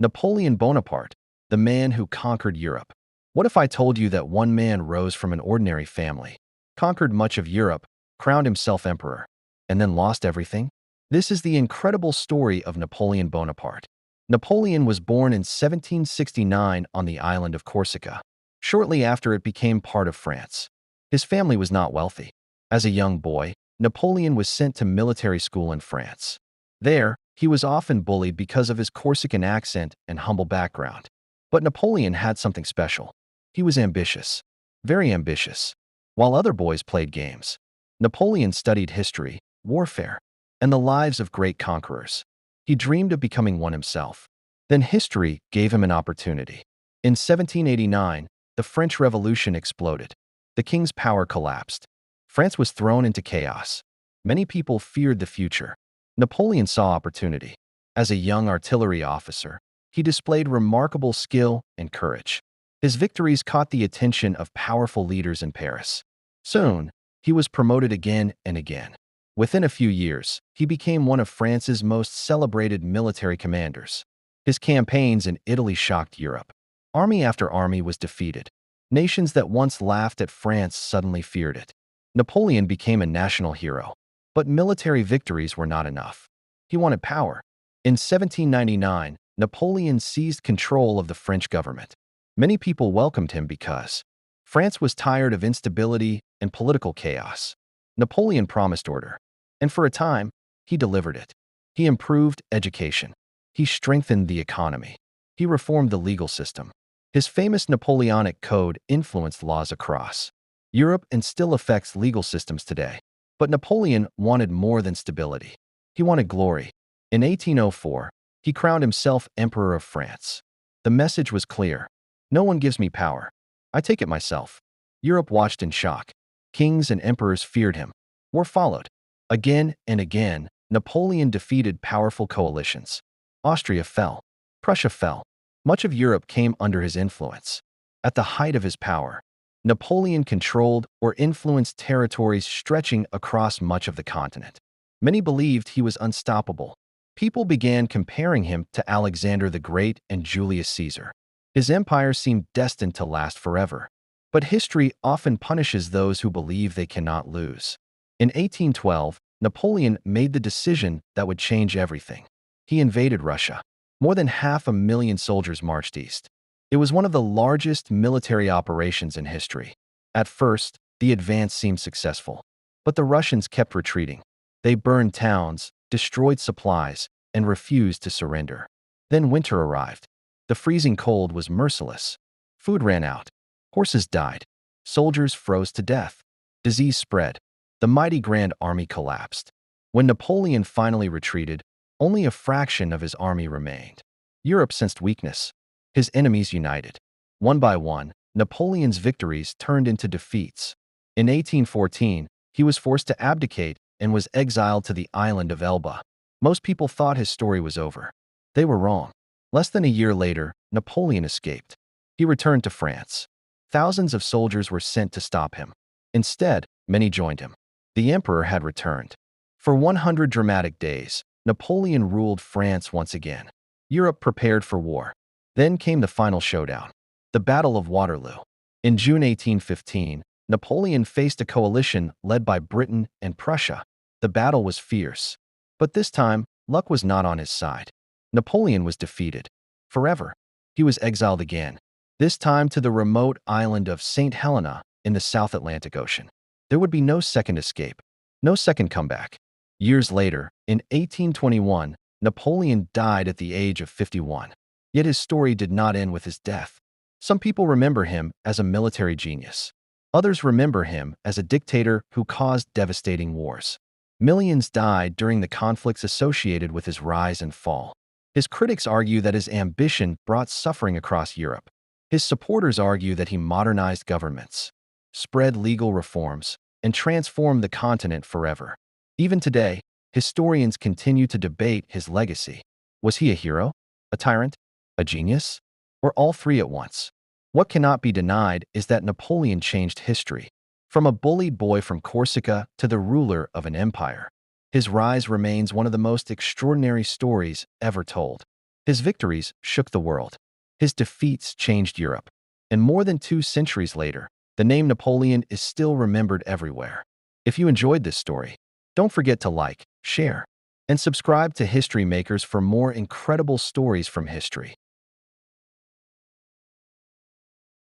Napoleon Bonaparte, the man who conquered Europe. What if I told you that one man rose from an ordinary family, conquered much of Europe, crowned himself emperor, and then lost everything? This is the incredible story of Napoleon Bonaparte. Napoleon was born in 1769 on the island of Corsica, shortly after it became part of France. His family was not wealthy. As a young boy, Napoleon was sent to military school in France. There, he was often bullied because of his Corsican accent and humble background. But Napoleon had something special. He was ambitious, very ambitious. While other boys played games, Napoleon studied history, warfare, and the lives of great conquerors. He dreamed of becoming one himself. Then history gave him an opportunity. In 1789, the French Revolution exploded. The king's power collapsed. France was thrown into chaos. Many people feared the future. Napoleon saw opportunity. As a young artillery officer, he displayed remarkable skill and courage. His victories caught the attention of powerful leaders in Paris. Soon, he was promoted again and again. Within a few years, he became one of France's most celebrated military commanders. His campaigns in Italy shocked Europe. Army after army was defeated. Nations that once laughed at France suddenly feared it. Napoleon became a national hero. But military victories were not enough. He wanted power. In 1799, Napoleon seized control of the French government. Many people welcomed him because France was tired of instability and political chaos. Napoleon promised order, and for a time, he delivered it. He improved education. He strengthened the economy. He reformed the legal system. His famous Napoleonic Code influenced laws across Europe and still affects legal systems today. But Napoleon wanted more than stability. He wanted glory. In 1804, he crowned himself Emperor of France. The message was clear. No one gives me power. I take it myself. Europe watched in shock. Kings and emperors feared him. War followed. Again and again, Napoleon defeated powerful coalitions. Austria fell. Prussia fell. Much of Europe came under his influence. At the height of his power, Napoleon controlled or influenced territories stretching across much of the continent. Many believed he was unstoppable. People began comparing him to Alexander the Great and Julius Caesar. His empire seemed destined to last forever. But history often punishes those who believe they cannot lose. In 1812, Napoleon made the decision that would change everything. He invaded Russia. More than 500,000 soldiers marched east. It was one of the largest military operations in history. At first, the advance seemed successful. But the Russians kept retreating. They burned towns, destroyed supplies, and refused to surrender. Then winter arrived. The freezing cold was merciless. Food ran out. Horses died. Soldiers froze to death. Disease spread. The mighty Grand Army collapsed. When Napoleon finally retreated, only a fraction of his army remained. Europe sensed weakness. His enemies united. One by one, Napoleon's victories turned into defeats. In 1814, he was forced to abdicate and was exiled to the island of Elba. Most people thought his story was over. They were wrong. Less than a year later, Napoleon escaped. He returned to France. Thousands of soldiers were sent to stop him. Instead, many joined him. The emperor had returned. For 100 dramatic days, Napoleon ruled France once again. Europe prepared for war. Then came the final showdown, the Battle of Waterloo. In June 1815, Napoleon faced a coalition led by Britain and Prussia. The battle was fierce. But this time, luck was not on his side. Napoleon was defeated. Forever. He was exiled again, this time to the remote island of St. Helena in the South Atlantic Ocean. There would be no second escape, no second comeback. Years later, in 1821, Napoleon died at the age of 51. Yet his story did not end with his death. Some people remember him as a military genius. Others remember him as a dictator who caused devastating wars. Millions died during the conflicts associated with his rise and fall. His critics argue that his ambition brought suffering across Europe. His supporters argue that he modernized governments, spread legal reforms, and transformed the continent forever. Even today, historians continue to debate his legacy. Was he a hero, a tyrant, a genius, or all three at once? What cannot be denied is that Napoleon changed history. From a bullied boy from Corsica to the ruler of an empire, his rise remains one of the most extraordinary stories ever told. His victories shook the world. His defeats changed Europe. And more than 2 centuries later, the name Napoleon is still remembered everywhere. If you enjoyed this story, don't forget to like, share, and subscribe to History Makers for more incredible stories from history.